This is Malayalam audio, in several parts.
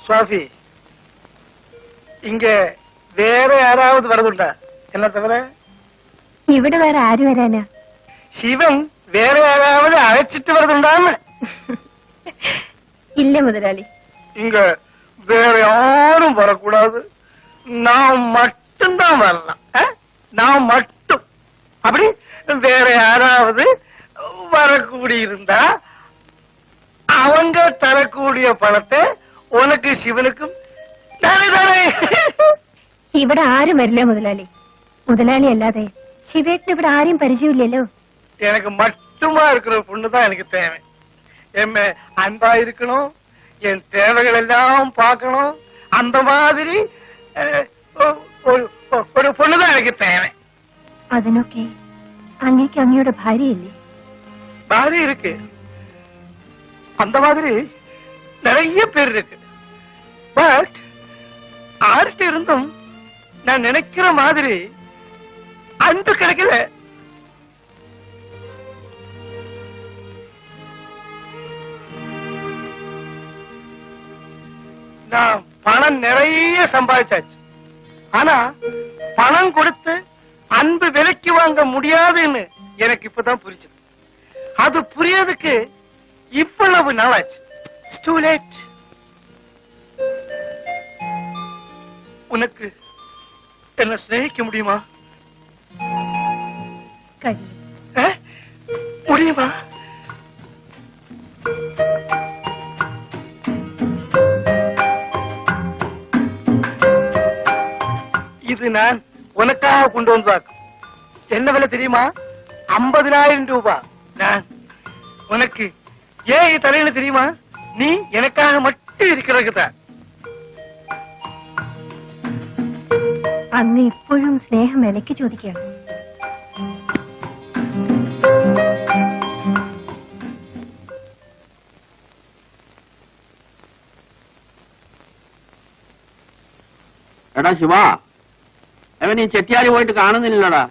சுவாமி, இங்க வேற யாராவது வரதுண்டா? என்ன தவிர ഇവിടെ വേറെ ആര് വരാനാ? ശിവൻ വേറെ யாராவது அழைச்சிட்டு வரதுண்டான்னு? ഇല്ല മുതലാളി. இங்க வேற யாரும் வரக்கூடாது. நான் மட்டும்தான் வரலாம். நான் மட்டும். அப்படி வேற யாராவது வரக்கூடியிருந்தா அவங்க தரக்கூடிய பணத்தை உனக்கு சிவனுக்கும் தானே. ഇവിടെ ആരും വരില്ല മുതലാളി. മുതലാളി അല്ലാതെ ശിവേട്ടിന് ഇവിടെ ആരെയും പരിചയമില്ലല്ലോ. எனக்கு மட்டுமா இருக்கிற பொண்ணுதான் எனக்கு தேவை. என் அன்பா இருக்கணும், என் தேவைகள் எல்லாம் பார்க்கணும். அந்த மாதிரி ஒரு பொண்ணுதான் எனக்கு தேவை. അതിനൊക്കെ അങ്ങേക്ക് അങ്ങയുടെ ഭാര്യയില്ലേ? பாரி இருக்கு. அந்த மாதிரி நிறைய பேர் இருக்கு. பட் ஆர்ட்ட இருந்தும் நான் நினைக்கிற மாதிரி அன்பு கிடைக்கல. நான் பணம் நிறைய சம்பாதிச்சாச்சு. ஆனா பணம் கொடுத்து அன்பு விலைக்கு வாங்க முடியாதுன்னு எனக்கு இப்பதான் புரிஞ்சது. அது புரியறதுக்கு இவ்வளவு நாளாச்சு. Too late. உனக்கு என்ன சிநேகிக்க முடியுமா? முடியுமா? இது நான் உனக்காக கொண்டு வந்து பார்க்கும். என்ன விலை தெரியுமா? 50,000 ரூபாய். நான் உனக்கு ஏன் தலையில தெரியுமா? நீ எனக்காக மட்டும் இருக்கிறதுதான். അങ്ങ് ഇപ്പോഴും സ്നേഹം വിലയ്ക്ക് ചോദിക്കുകയാണ്. എടാ ശിവ, അവൻ ഈ ചെട്ടിയാലി പോയിട്ട് കാണുന്നില്ലടാ.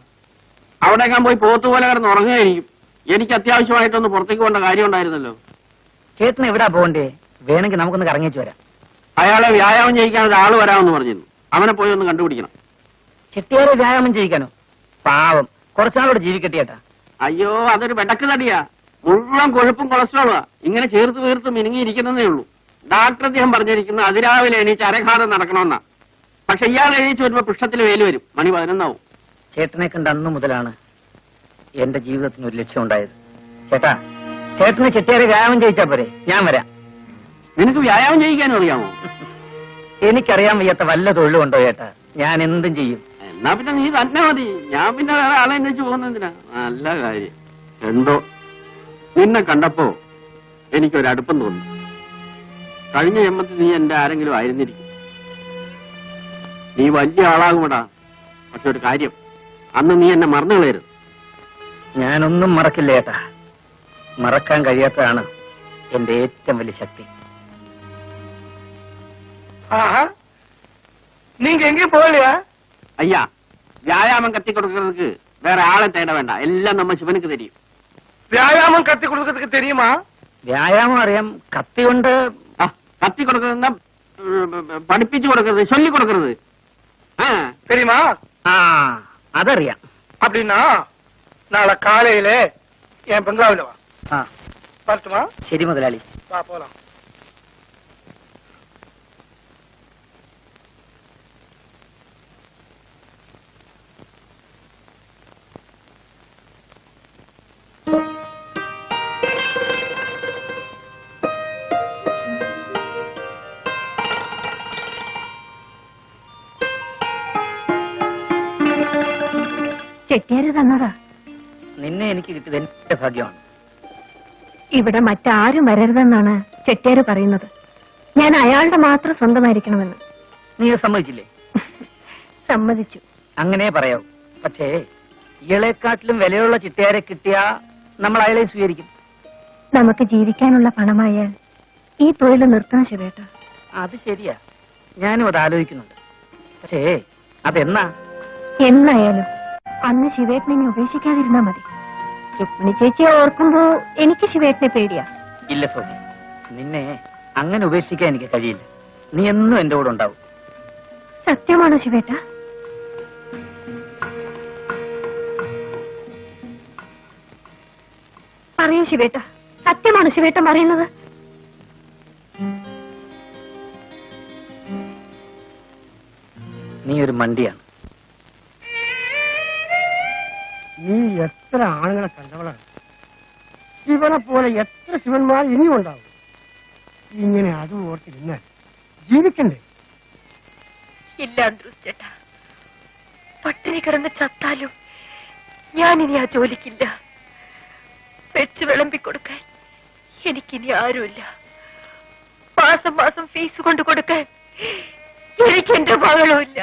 അവിടേക്കാൻ പോയി പോത്തുപോലെ കിടന്ന് ഉറങ്ങുകയായിരിക്കും. എനിക്ക് അത്യാവശ്യമായിട്ടൊന്ന് പുറത്തേക്ക് പോകേണ്ട കാര്യം ഉണ്ടായിരുന്നല്ലോ. ചേട്ടന് എവിടാ പോകണ്ടേ? വേണമെങ്കിൽ നമുക്കൊന്ന് കറങ്ങിച്ചു വരാം. അയാളെ വ്യായാമം ചെയ്യിക്കാൻ ഒരാള് വരാമെന്ന് പറഞ്ഞിരുന്നു. അവനെ പോയി ഒന്ന് കണ്ടുപിടിക്കണം. ചെട്ടിയാരെ വ്യായാമം ചെയ്യിക്കാനോ? പാവം, കുറച്ചാളോട് ജീവിക്കട്ടെ ചേട്ടാ. അയ്യോ, അതൊരു വെടക്ക് തടിയാ. മുഴുവൻ കൊഴുപ്പും കൊളസ്ട്രോളുവാ. ഇങ്ങനെ ചേർത്ത് വീർത്ത് മിനുങ്ങിയിരിക്കുന്നതേ ഉള്ളൂ. ഡാക്ടർ അദ്ദേഹം പറഞ്ഞിരിക്കുന്നത് അതിരാവിലെ എണീച്ച് അരഘാതം നടക്കണമെന്നാ. പക്ഷെ ഇയാൾ എണീച്ച് വരുമ്പോ പൃഷ്ഠത്തിൽ വേല് വരും. മണി 11 ചേട്ടനെ കണ്ട അന്നു മുതലാണ് എന്റെ ജീവിതത്തിന് ഒരു ലക്ഷ്യം ഉണ്ടായത്. ചേട്ടാ, ചേട്ടന് ചെട്ടിയാരെ വ്യായാമം ചെയ്യിച്ചാ പോരെ? ഞാൻ വരാം. നിനക്ക് വ്യായാമം ചെയ്യിക്കാനും അറിയാമോ? എനിക്കറിയാൻ വയ്യാത്ത വല്ല തൊഴിലുണ്ടോ ചേട്ടാ? ഞാൻ എന്തും ചെയ്യും. എന്നാ പിന്നെ നീ തന്നെ മതി. ഞാൻ പിന്നെ വേറെ ആളെ അന്വേഷിച്ച് പോകുന്നതിനാ. നല്ല കാര്യം. എന്തോ നിന്നെ കണ്ടപ്പോ എനിക്കൊരടുപ്പം തോന്നി. കഴിഞ്ഞ ജന്മത്തിൽ നീ എന്റെ ആരെങ്കിലും ആയിരുന്നിരിക്കും. നീ വലിയ ആളാകുമടാ. പക്ഷെ ഒരു കാര്യം, അന്ന് നീ എന്നെ മറന്നു കളയരുത്. ഞാനൊന്നും മറക്കില്ല ചേട്ടാ. മറക്കാൻ കഴിയാത്തതാണ് എന്റെ ഏറ്റവും വലിയ ശക്തി. நீங்க எங்கேயும் போகலையா? ஐயா, வியாயாமம் கத்தி கொடுக்கறதுக்கு வேற ஆளை தேட வேண்டாம். எல்லாம் நம்ம சிவனுக்கு தெரியும். വ്യായാമം കത്തി കൊടുക്കുന്നதுக்கு தெரியுமா? വ്യായാമം അറിയാം. കത്തി കൊണ്ട് கத்தி கொடுக்கறதுன்னா படிப்பிச்சு கொடுக்கறது, சொல்லி கொடுக்கறது தெரியுமா? അതറിയാം. அப்படின்னா நாளை காலையில என் பெங்களாவில வா. வரட்டுமா? ശരി മുതലാളി. வா போலாம். ചെട്ടിയാര് തന്നതാ. നിന്നെ എനിക്ക് കിട്ടിയത് എന്റെ ഭാഗ്യമാണ്. ഇവിടെ മറ്റാരും വരരുതെന്നാണ് ചെട്ടിയാര് പറയുന്നത്. ഞാൻ അയാളുടെ മാത്രം സ്വന്തമായിരിക്കണമെന്ന്. നീ സമ്മതിച്ചില്ലേ? സമ്മതിച്ചു. അങ്ങനെ പറയാവൂ. പക്ഷേ ഇയാളെക്കാട്ടിലും വിലയുള്ള ചിട്ടയാരെ കിട്ടിയാ നമ്മൾ അയാളെ സ്വീകരിക്കും. നമുക്ക് ജീവിക്കാനുള്ള പണമായാൽ ഈ തൊഴിൽ നിർത്തണം ശിവേട്ട. അത് ശരിയാ, ഞാനും അത് ആലോചിക്കുന്നുണ്ട്. പക്ഷേ അതെന്നാ? എന്നായാലും അന്ന് ശിവേട്ടനെ ഉപേക്ഷിക്കാതിരുന്നാ മതി. രുക്മിണി ചേച്ചിയെ ഓർക്കുമ്പോ എനിക്ക് ശിവേട്ടനെ പേടിയാ. ഇല്ല സോഫി, നിന്നെ അങ്ങനെ ഉപേക്ഷിക്കാൻ എനിക്ക് കഴിയില്ല. നീ എന്നും എന്റെ കൂടെ ഉണ്ടാവും. സത്യമാണോ ശിവേട്ട? പറയൂ ശിവേട്ട, സത്യമാണോ ശിവേട്ടൻ പറയുന്നത്? നീ ഒരു മണ്ടിയാണ്. നീ എത്ര ആണുങ്ങളെ കണ്ടവളാണ്. ശിവനെ പോലെ എത്ര ശിവന്മാർ ഇനിയും ഉണ്ടാവും. ഇങ്ങനെ അതും ഓർത്തിരുന്നാൽ ജീവിക്കണ്ടേ? ഇല്ല അന്ത്രൂസ് ചേട്ടാ, പട്ടിണി കിടന്ന് ചത്താലും ഞാനിനി ആ ജോലിക്കില്ല. വെച്ച് വിളമ്പിക്കൊടുക്കാൻ എനിക്കിനി ആരുമില്ല. മാസം മാസം ഫീസ് കൊണ്ട് കൊടുക്കാൻ എനിക്ക് എന്റെ മകളുമില്ല.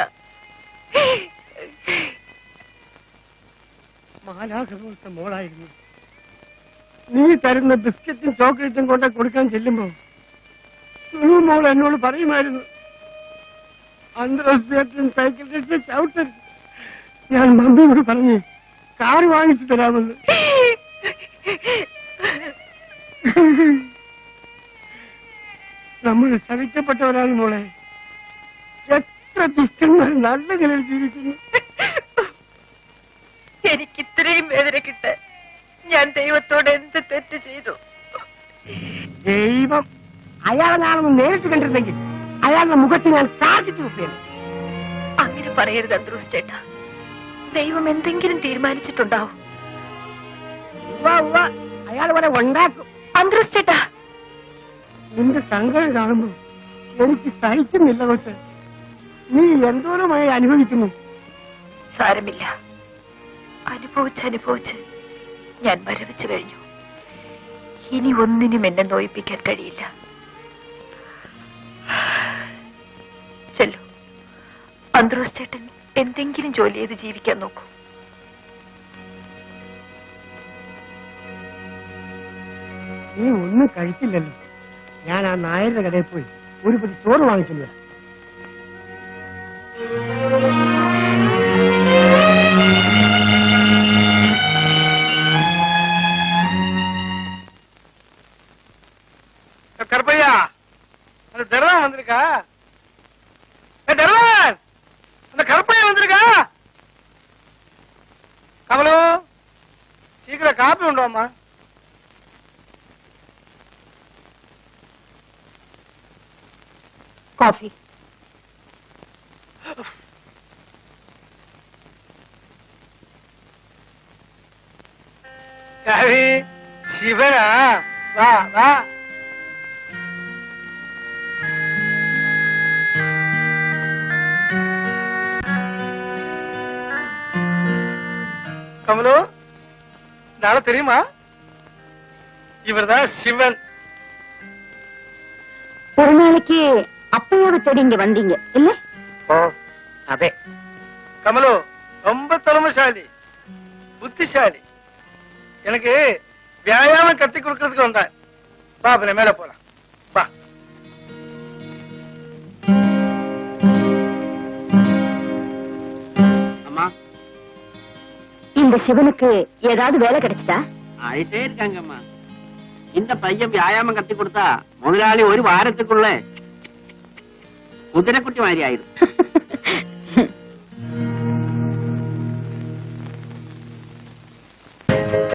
മാലാഖപോലത്തെ മോളായിരുന്നു. നീ തരുന്ന ബിസ്ക്കറ്റും ചോക്ലേറ്റും കൊണ്ട് കൊടുക്കാൻ ചെല്ലുമ്പോ മോൾ എന്നോട് പറയുമായിരുന്നു, അന്തർദേശം സൈക്കിൾ റിക്ഷ ചവിട്ടരുത്. ഞാൻ മമ്മിയോട് പറഞ്ഞ് കാറ് വാങ്ങിച്ചു തരാമെന്ന്. നമ്മൾ ശവിക്കപ്പെട്ടവരാണ് മോളെ. എത്ര ദുഷ്ടന്മാർ നല്ല നിലയിൽ ജീവിക്കുന്നു. എനിക്ക് ഇത്രയും വേദന കിട്ടാൻ ഞാൻ ദൈവത്തോട് എന്ത് തെറ്റ് ചെയ്തു? ദൈവം അയാളെ ഞാനൊന്ന് നേരിട്ട് കണ്ടിരുന്നെങ്കിൽ അയാളുടെ മുഖത്ത് ഞാൻ കാർജിച്ചു നോക്കിയാണ്. അങ്ങനെ പറയരുത് അന്ത്രൂസ് ചേട്ടാ. ദൈവം എന്തെങ്കിലും തീരുമാനിച്ചിട്ടുണ്ടാവും. അയാൾ വരെ ഉണ്ടാക്കും. അന്ത്രൂസ് ചേട്ടാ, നിന്റെ സങ്കടം കാണുമ്പോ എനിക്ക് സഹിക്കുന്നില്ല. കൊച്ച്, നീ എന്തോരമായി അനുഭവിക്കുന്നു. സാരമില്ല, അനുഭവിച്ച് ഞാൻ മരവിച്ചു കഴിഞ്ഞു. ഇനി ഒന്നിനും എന്നെ നോയിപ്പിക്കാൻ കഴിയില്ല. ചെല്ലു, അന്ത്രൂസ് ചേട്ടൻ എന്തെങ്കിലും ജോലി ചെയ്ത് ജീവിക്കാൻ നോക്കൂ. നീ ഒന്നും കഴിച്ചില്ലല്ലോ. ഞാൻ ആ നായരുടെ കടയിൽ പോയി ഒരു പൊതി ചോറ് വാങ്ങിച്ചില്ല. கருப்பையா, அந்த தர்வான் வந்திருக்கா? தர்வான், அந்த கருப்பையா வந்திருக்கா? கமலு, சீக்கிரம் காப்பி உண்டோமா? காஃபி. சிவனா, வா வா. கமலு, நாளை தெரியுமா? இவர்தான் சிவன். ஒரு நாளைக்கு அப்பையாவை தேடி இங்க வந்தீங்க இல்ல? ഓ അതെ. கமலு ரொம்ப திறமைசாலி, புத்திசாலி. எனக்கு வியாயாமம் கத்து கொடுக்கறதுக்கு வந்தேன். வா, அப்ப மேல போலாம். வா. அம்மா, இந்த சிவனுக்கு ஏதாவது வேலை கிடைச்சதா? ஆயிட்டே இருக்காங்கம்மா. இந்த பையன் வியாயாமம் கத்து கொடுத்தா முதலாளி ஒரு வாரத்துக்குள்ள குதிரைக்குட்டி மாதிரி ஆயிடும்.